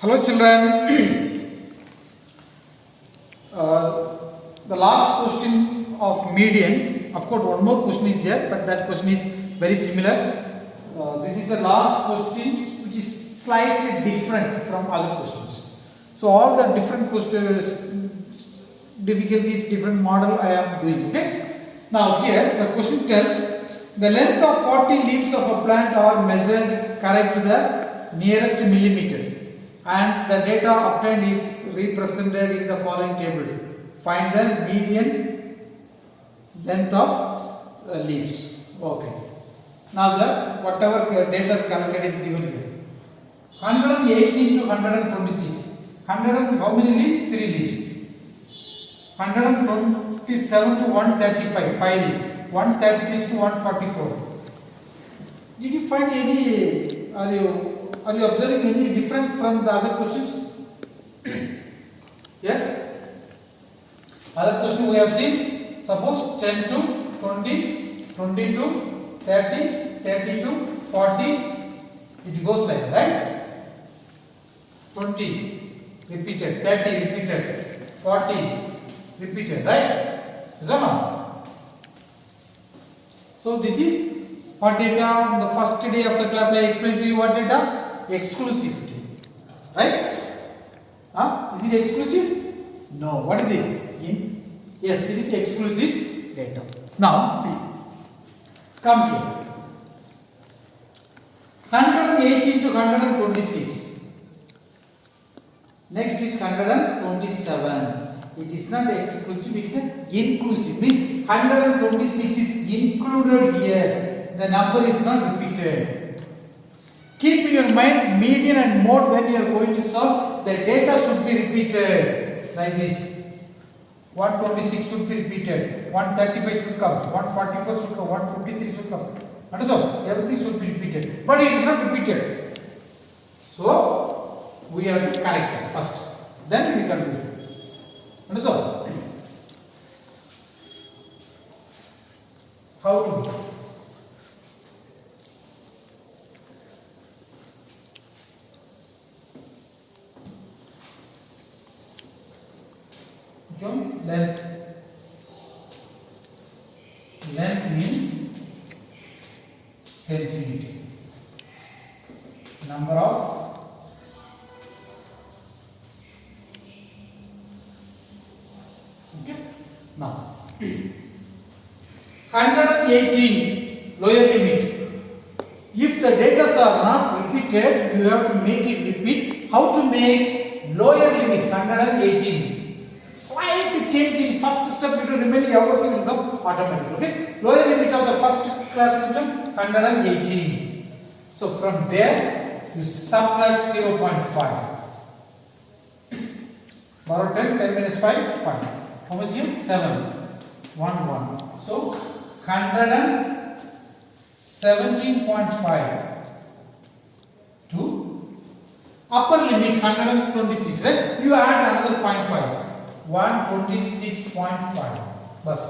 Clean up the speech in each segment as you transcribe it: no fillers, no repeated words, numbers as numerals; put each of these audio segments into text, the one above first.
Hello children. The last question of median, of course one more question is here, but that question is very similar. This is the last questions which is slightly different from other questions. So all the different questions, difficulties, different model I am doing. Okay. Now here the question tells the length of 40 leaves of a plant are measured correct to the nearest millimeter, and the data obtained is represented in the following table. Find the median length of leaves. Okay. Now the whatever data collected is given here. 118 to 126. 100 how many leaves? 3 leaves. 127 to 135. 5 leaves. 136 to 144. Did you find any? Are you observing any different from the other questions? Yes? Other question we have seen, suppose 10 to 20, 20 to 30, 30 to 40, it goes like that, right? 20 repeated, 30 repeated, 40 repeated, right? Is or not? So this is what data? The first day of the class I explained to you what data? Exclusivity, right? Is it exclusive? No. What is it? Yes, it is exclusive data. Now, come here. 118 to 126. Next is 127. It is not exclusive, it is inclusive. Means 126 is included here. The number is not repeated. Keep in your mind median and mode when you are going to solve. The data should be repeated like this. 126 should be repeated. 135 should come. 144 should come. 153 should come. Understood? Everything should be repeated. But it is not repeated. So we have to correct it first. Then we can do it. Understood? How to do it? Length in centimeter, number of okay. Now 118 lower limit. If the data are not repeated, you have to make it repeat. How to make lower limit? 118. Slight change in first step, it will remain, everything will come automatically. Okay. Lower limit of the first class system 118. So from there you subtract 0.5. Borrow 10, 10 minus 5, 5. How much here? 7. 1, 1. So 117.5 to upper limit 126. Right? You add another 0.5. 126.5. Bus.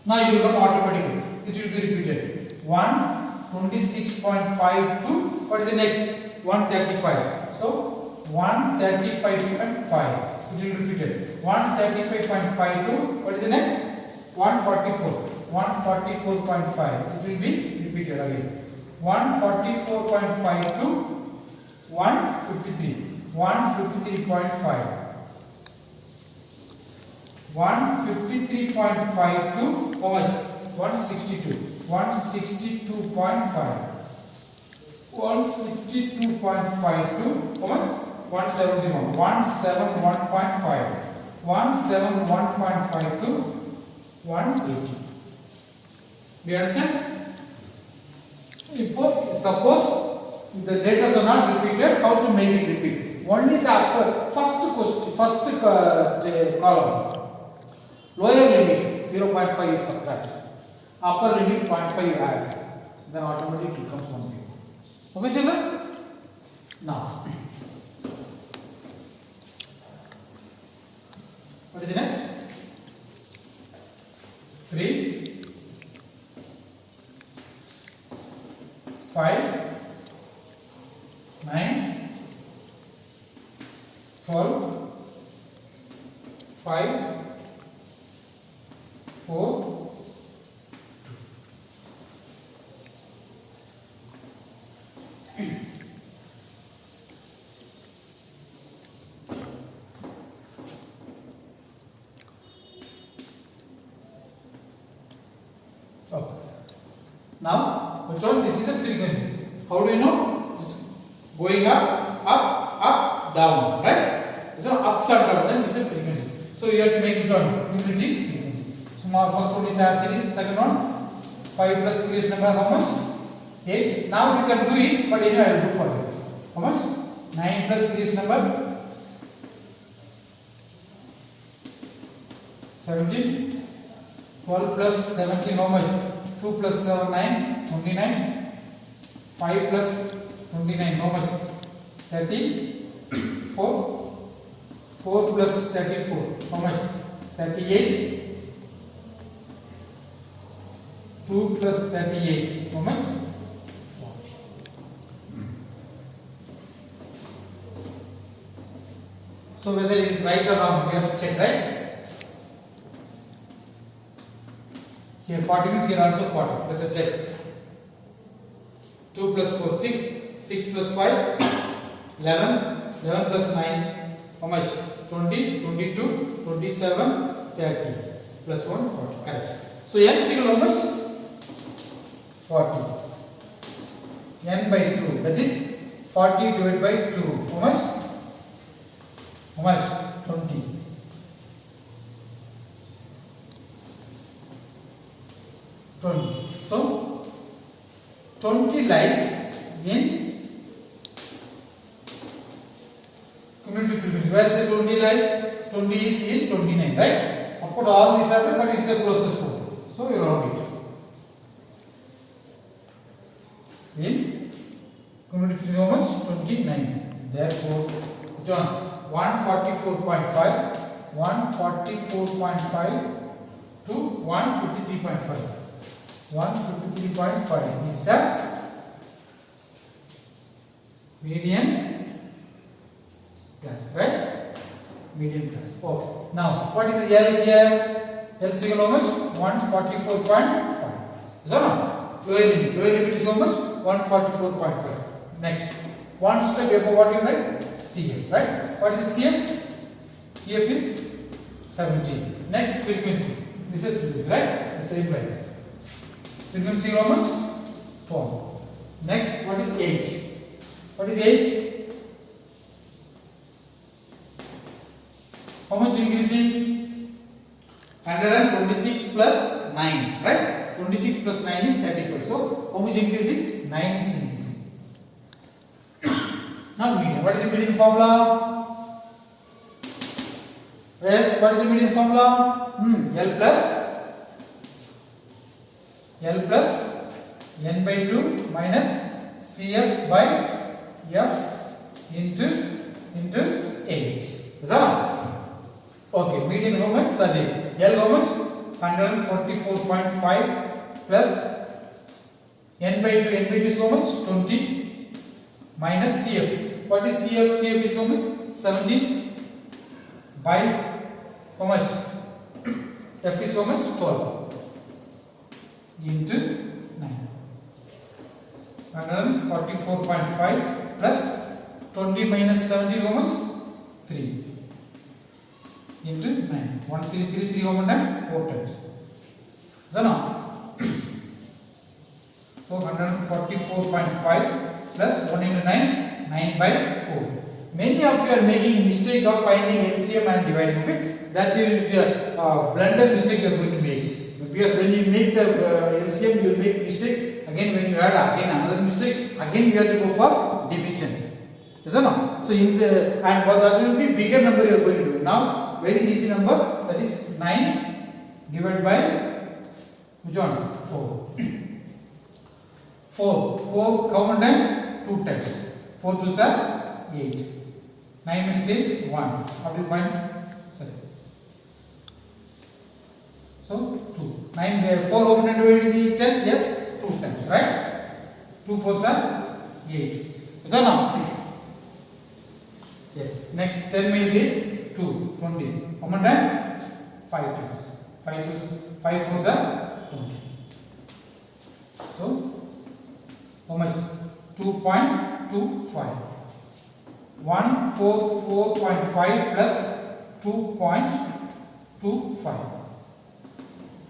Now it will come automatically. It will be repeated. 126.5 to what is the next? 135. So 135.5. It will be repeated. 135.5 to what is the next? 144. 144.5. It will be repeated again. 144.5 to 153. 153.5. 153.5 to how much? 162. 162.5. 162.5 to how much? 171. 171.5. 171.5 to 180. Do you understand? Suppose the data are not repeated, how to make it repeat? Only the upper first column. Lower limit 0.5 is subtracted. Upper limit 0.5 you add. Then automatically it becomes 1. Okay, children? Now, what is the next? 3, 5, 9, 12, 5, 4, 2. Okay. Now, which one? This is the frequency. How do you know? Going up, down, right? So ups and downs, then this is the frequency. So you have to make which one? Cumulative frequency. So now first one is our series, second one 5 plus previous number how much? 8. Now you can do it, but anyway I will do for you. How much? 9 plus previous number 17. 12 plus 17 how much? 2 plus 7 9 29. 5 plus 29 how much? 34. 4 plus 34 how much? 38. 2 plus 38 how much? 40. So whether it is right or wrong we have to check, right? Here 40 means here also 40. Let us check. 2 plus 4 6. 6 plus 5 11. 11 plus 9 how much? 20, 22, 27, 30 plus 1 40. Correct. So n is equal to how much? 40. N by 2, that is 40 divided by 2. How much? How much? 20. 20. So 20 lies in cumulative frequency. Where is the 20 lies? 20 is in 29, right? Of course, all these are there, but it's the closest one. So you round it. In cumulative frequency, how much? 29. Therefore, John 144.5, 144.5 to 153.5. 153.5 is the median class, right? Median class. Okay. Now, what is L here? L is equal to how much? 144.5. Is that not? Lower limit is how much? 144.5. Next, one step above what you write? CF, right? What is CF? CF is 17. Next, frequency. This is frequency, right? The same line. Frequency how much? 12. Next, what is age? What is age? How much increasing? 126 plus 9, right? 26 plus 9 is 35. So, how much increasing? 9 is increasing. Now, median. What is the median formula? Yes, what is the median formula? L plus n by 2 minus CF by F into H. Is that all? Okay, median how much? Sorry, L how much? 144.5 plus n by 2 is how much? 20 minus CF. What is CF? CF is how much? 17 by how much? F is how much? 12 into 9. 144.5 plus 20 minus 17 how much? 3 into 9. 1333 how much? 4 times. So now, so 144.5 plus 1 into 9, 9 by 4. Many of you are making mistake of finding LCM and dividing. Okay, that is a blunder mistake you are going to make. Because when you make the LCM, you will make mistakes. Again, when you add again another mistake, again you have to go for division. Is that not? So and what that will be bigger number you are going to do. Now, very easy number, that is 9 divided by which one? 4. 4 common time 2 times. 4 2s are 8. 9 minus 8 1. How do you find? Sorry. So 2. 9 4 open and divided the 10. Yes, 2 times, right? 2 4s are 8. Is that now? Yes. Next 10 means 2, 20. How much time? 5 times. 5 4s are 20. So how much? 2.25. 144.5 plus 2.25.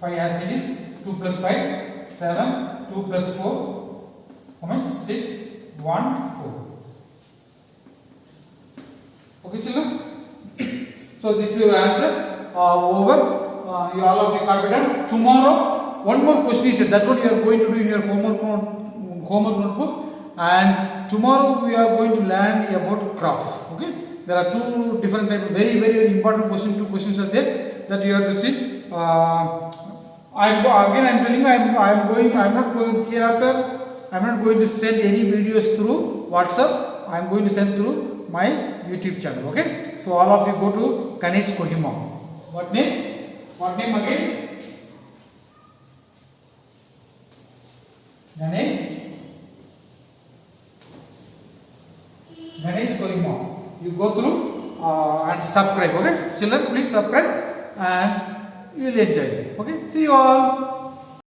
5 as it is. 2 plus 5, 7. 2 plus 4, how much? 6, 1, 4. Okay, children. So this is your answer. Over. You all of you completed. Tomorrow, one more question is that what you are going to do in your homework notebook. And tomorrow we are going to learn about graph. Okay. There are two different types. Very important questions. Two questions are there that you have to see. I'm telling you, I'm not going hereafter. I'm not going to send any videos through WhatsApp. I'm going to send through my YouTube channel. Okay. So all of you go to Ganesh Kohima. What name? What name again? Ganesh Kohima. You go through and subscribe. Okay, children, please subscribe and you will enjoy it. Okay, see you all.